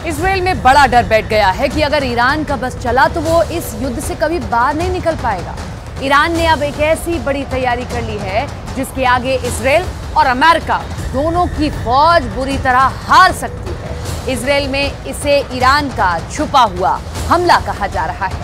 Israel में बड़ा डर बैठ गया है कि अगर ईरान का बस चला तो वो इस युद्ध से कभी बाहर नहीं निकल पाएगा। ईरान ने अब एक ऐसी बड़ी तैयारी कर ली है जिसके आगे इजराइल और अमेरिका दोनों की फौज बुरी तरह हार सकती है। इजराइल में इसे ईरान का छुपा हुआ हमला कहा जा रहा है।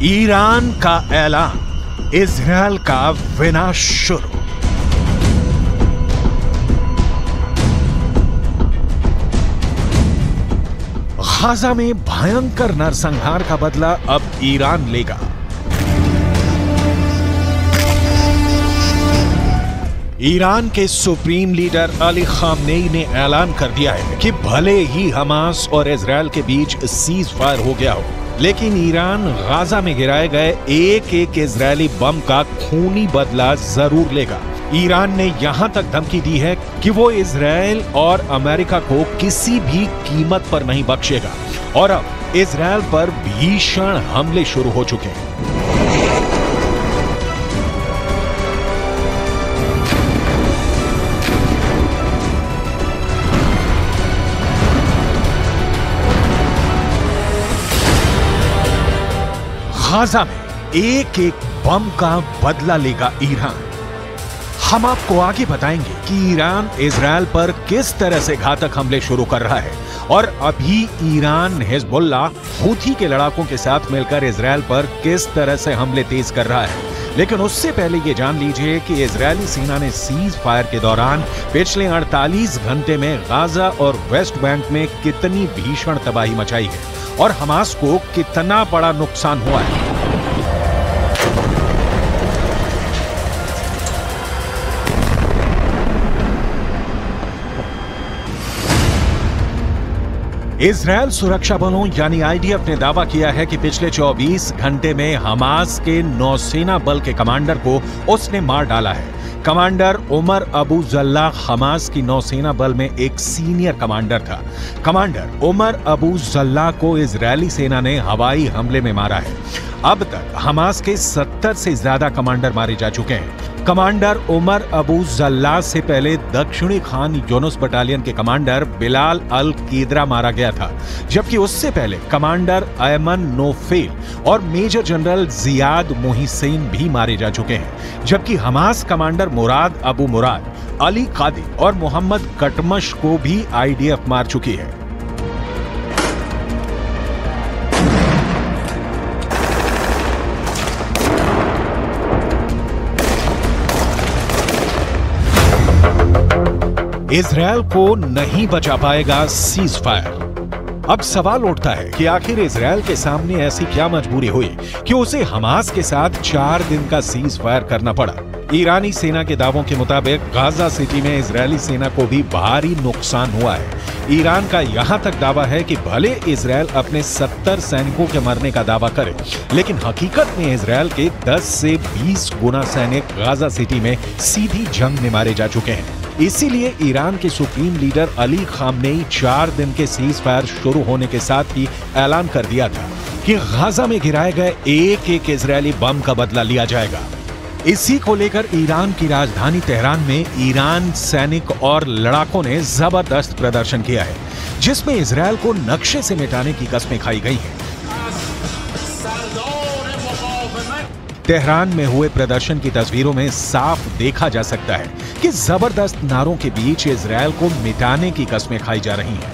ईरान का ऐलान, इजरायल का विनाश शुरू। गाजा में भयंकर नरसंहार का बदला अब ईरान लेगा। ईरान के सुप्रीम लीडर अली खामनेई ने ऐलान कर दिया है कि भले ही हमास और इजरायल के बीच सीज फायर हो गया हो, लेकिन ईरान गाजा में गिराए गए एक एक इजरायली बम का खूनी बदला जरूर लेगा। ईरान ने यहां तक धमकी दी है कि वो इजरायल और अमेरिका को किसी भी कीमत पर नहीं बख्शेगा और अब इजरायल पर भीषण हमले शुरू हो चुके हैं। गाजा में एक एक बम का बदला लेगा ईरान। हम आपको आगे बताएंगे कि ईरान इजरायल पर किस तरह से घातक हमले शुरू कर रहा है और अभी ईरान हिजबुल्लाह हूथी के लड़ाकों के साथ मिलकर इजरायल पर किस तरह से हमले तेज कर रहा है। लेकिन उससे पहले ये जान लीजिए कि इजरायली सेना ने सीज फायर के दौरान पिछले 48 घंटे में गाजा और वेस्ट बैंक में कितनी भीषण तबाही मचाई है और हमास को कितना बड़ा नुकसान हुआ है। इजरायल सुरक्षा बलों यानी आईडीएफ ने दावा किया है कि पिछले 24 घंटे में हमास के नौसेना बल के कमांडर को उसने मार डाला है। Commander Umar Abu Jallah Hamas की नौसेना बल में एक सीनियर कमांडर था। कमांडर उमर अबू जल्लाह को इजरायली सेना ने हवाई हमले में मारा है। अब तक हमास के 70 से ज्यादा कमांडर मारे जा चुके हैं। कमांडर उमर अबू जल्लाह से पहले दक्षिणी खान यूनुस बटालियन के कमांडर बिलाल अल कीदरा मारा गया था, जबकि उससे पहले कमांडर अयमन नोफेल और मेजर जनरल जियाद मोहिसेन भी मारे जा चुके हैं। जबकि हमास कमांडर मुराद अबू मुराद, अली कादी और मोहम्मद कटमश को भी आईडीएफ मार चुकी है। इजरायल को नहीं बचा पाएगा सीज फायर। अब सवाल उठता है कि आखिर इजरायल के सामने ऐसी क्या मजबूरी हुई कि उसे हमास के साथ 4 दिन का सीज फायर करना पड़ा। ईरानी सेना के दावों के मुताबिक गाजा सिटी में इजरायली सेना को भी भारी नुकसान हुआ है। ईरान का यहां तक दावा है कि भले इजरायल अपने 70 सैनिकों के मरने का दावा करे, लेकिन हकीकत में इजरायल के 10 से 20 गुना सैनिक गाजा सिटी में सीधी जंग में मारे जा चुके हैं। इसीलिए ईरान के सुप्रीम लीडर अली खामनेई 4 दिन के सीज फायर शुरू होने के साथ ही ऐलान कर दिया था कि गाजा में गिराए गए एक एक इजरायली बम का बदला लिया जाएगा। इसी को लेकर ईरान की राजधानी तेहरान में ईरान सैनिक और लड़ाकों ने जबरदस्त प्रदर्शन किया है, जिसमें इजरायल को नक्शे से मिटाने की कस्में खाई गई हैं। तेहरान में हुए प्रदर्शन की तस्वीरों में साफ देखा जा सकता है कि जबरदस्त नारों के बीच इजरायल को मिटाने की कस्में खाई जा रही हैं।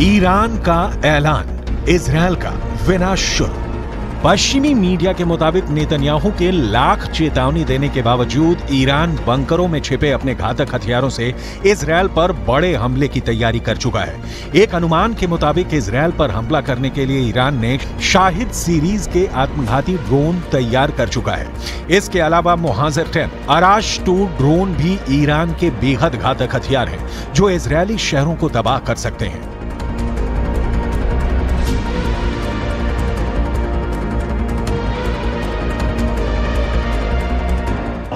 ईरान का ऐलान, इजरायल का विनाश शुरू। पश्चिमी मीडिया के मुताबिक नेतन्याहू के लाख चेतावनी देने के बावजूद ईरान बंकरों में छिपे अपने घातक हथियारों से इजरायल पर बड़े हमले की तैयारी कर चुका है। एक अनुमान के मुताबिक इजरायल पर हमला करने के लिए ईरान ने शाहिद सीरीज के आत्मघाती ड्रोन तैयार कर चुका है। इसके अलावा मुहाजिर 10, अराश 2 ड्रोन भी ईरान के बेहद घातक हथियार हैं, जो इजरायली शहरों को तबाह कर सकते हैं।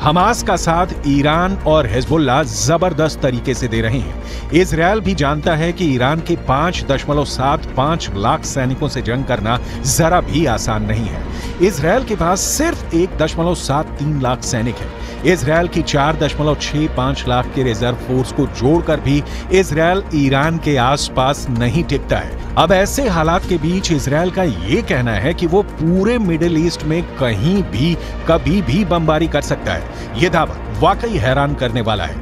हमास का साथ ईरान और हिजबुल्लाह जबरदस्त तरीके से दे रहे हैं। इजरायल भी जानता है कि ईरान के 5.75 लाख सैनिकों से जंग करना जरा भी आसान नहीं है। इजरायल के पास सिर्फ 1.73 लाख सैनिक हैं। इजरायल की 4.65 लाख के रिजर्व फोर्स को जोड़कर भी इजरायल ईरान के आसपास नहीं टिकता है। अब ऐसे हालात के बीच इजरायल का ये कहना है कि वो पूरे मिडिल ईस्ट में कहीं भी कभी भी बमबारी कर सकता है। ये दावा वाकई हैरान करने वाला है।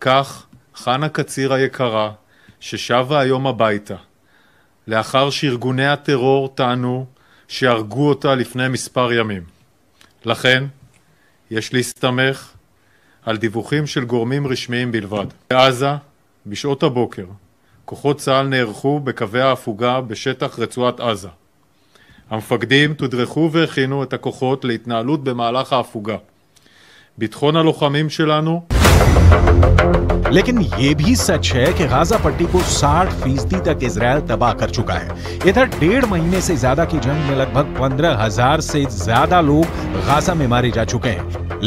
כך חנה קציר היקרה, ששבה היום הביתה, לאחר שארגוני הטרור טענו שהרגו אותה לפני מספר ימים. לכן, יש להסתמך על דיווחים של גורמים רשמיים בלבד. בעזה, בשעות הבוקר, כוחות צה"ל נערכו בקווי ההפוגה בשטח רצועת עזה. המפקדים תודרכו והכינו את הכוחות להתנהלות במהלך ההפוגה. ביטחון הלוחמים שלנו लेकिन ये भी सच है कि गाजा पट्टी को 60% तक इजरायल तबाह कर चुका है। इधर 1.5 महीने से ज्यादा की जंग में लगभग 15,000 से ज्यादा लोग गाजा में मारे जा चुके हैं।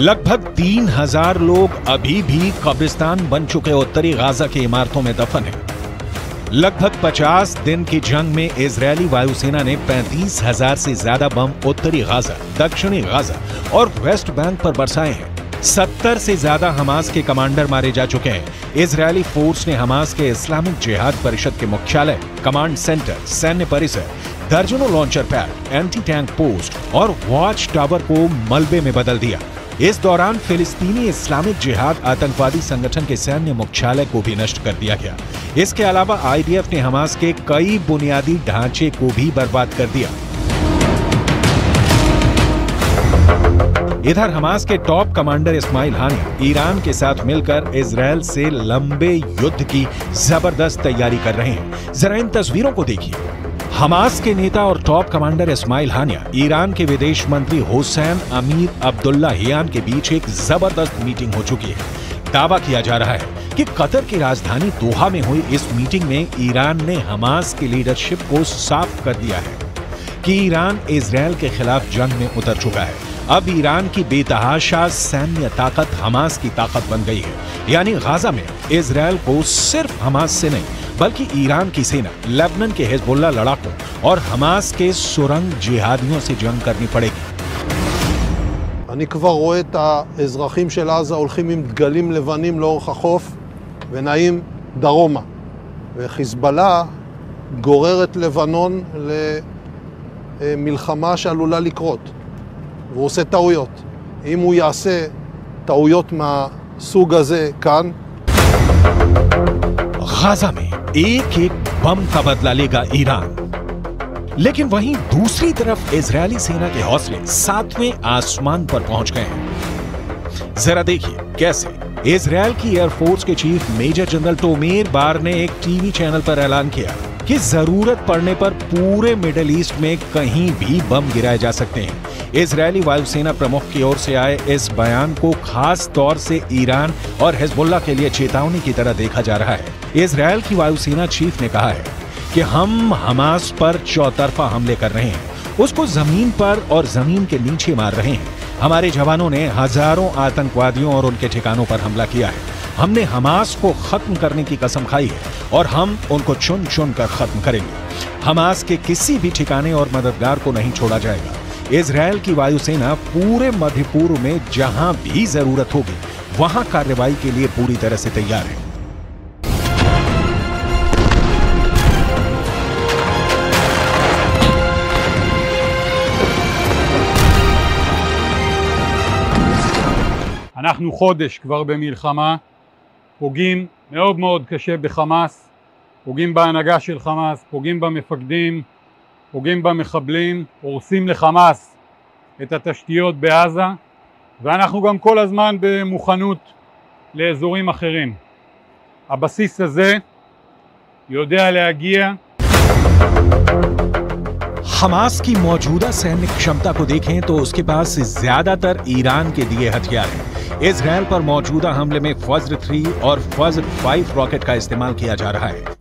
लगभग 3,000 लोग अभी भी कब्रिस्तान बन चुके उत्तरी गाजा की इमारतों में दफन हैं। लगभग 50 दिन की जंग में इजरायली वायुसेना ने 35,000 से ज्यादा बम उत्तरी गाजा, दक्षिणी गाजा और वेस्ट बैंक पर बरसाए हैं। 70 से ज्यादा हमास के कमांडर मारे जा चुके हैं। इजरायली फोर्स ने हमास के इस्लामिक जिहाद परिषद के मुख्यालय, कमांड सेंटर, सैन्य परिसर, दर्जनों launcher pad, anti tank post और वॉच टावर को मलबे में बदल दिया। इस दौरान फिलिस्तीनी इस्लामिक जिहाद आतंकवादी संगठन के सैन्य मुख्यालय को भी नष्ट कर दिया गया। इसके अलावा आईडीएफ ने हमास के कई बुनियादी ढांचे को भी बर्बाद कर दिया। इधर हमास के टॉप कमांडर इस्माइल हानिया ईरान के साथ मिलकर इजरायल से लंबे युद्ध की जबरदस्त तैयारी कर रहे हैं। जरा इन तस्वीरों को देखिए। हमास के नेता और टॉप कमांडर इस्माइल हानिया ईरान के विदेश मंत्री हुसैन अमीर अब्दुल्लाहियान के बीच एक जबरदस्त मीटिंग हो चुकी है। दावा किया जा रहा है कि कतर की राजधानी दोहा में हुई इस मीटिंग में ईरान ने हमास की लीडरशिप को साफ कर दिया है कि ईरान इजरायल के खिलाफ जंग में उतर चुका है। अब ईरान की बेतहाशा सैन्य ताकत हमास की ताकत बन गई है। यानी गाजा में इजरायल को सिर्फ हमास से नहीं बल्कि ईरान की सेना, लेबनान के हिजबुल्लाह लड़ाकों और हमास के सुरंग जिहादियों से जंग करनी पड़ेगी। אני כבר רואה את האזרחים של עזה הולכים עם דגלים לבנים לאורך החוף ונעים דרומה. וחיזבאללה גורר את לבנון למלחמה שעלולה לקרות. והוא עושה טעויות. אם הוא יעשה טעויות מהסוג הזה כאן, गाजा में एक बम का बदला लेगा ईरान। लेकिन वहीं दूसरी तरफ इजरायली सेना के हौसले 7वें आसमान पर पहुंच गए हैं। जरा देखिए कैसे। इजरायल की एयरफोर्स के चीफ मेजर जनरल टोमेर बार ने एक टीवी चैनल पर ऐलान किया कि जरूरत पड़ने पर पूरे मिडिल ईस्ट में कहीं भी बम गिराए जा सकते हैं। इजरायली वायुसेना प्रमुख की ओर से आए इस बयान को खास तौर से ईरान और हिजबुल्लाह के लिए चेतावनी की तरह देखा जा रहा है। इजरायल की वायुसेना चीफ ने कहा है कि हम हमास पर चौतरफा हमले कर रहे हैं, उसको जमीन पर और जमीन के नीचे मार रहे हैं। हमारे जवानों ने हजारों आतंकवादियों और उनके ठिकानों पर हमला किया है। हमने हमास को खत्म करने की कसम खाई है और हम उनको चुन चुन कर खत्म करेंगे। हमास के किसी भी ठिकाने और मददगार को नहीं छोड़ा जाएगा। इजरायल की वायुसेना पूरे मध्य पूर्व में जहां भी जरूरत होगी वहां कार्रवाई के लिए पूरी तरह से तैयार है। אנחנו חודש כבר במלחמה, פוגעים מאוד מאוד קשה בחמאס, פוגעים בהנהגה של חמאס, פוגעים במפקדים, פוגעים במחבלים, הורסים לחמאס את התשתיות בעזה, ואנחנו גם כל הזמן במוכנות לאזורים אחרים. הבסיס הזה יודע להגיע. हमास की मौजूदा सैन्य क्षमता को देखें तो उसके पास ज्यादातर ईरान के दिए हथियार हैं। इजरायल पर मौजूदा हमले में फज्र 3 और फज्र 5 रॉकेट का इस्तेमाल किया जा रहा है।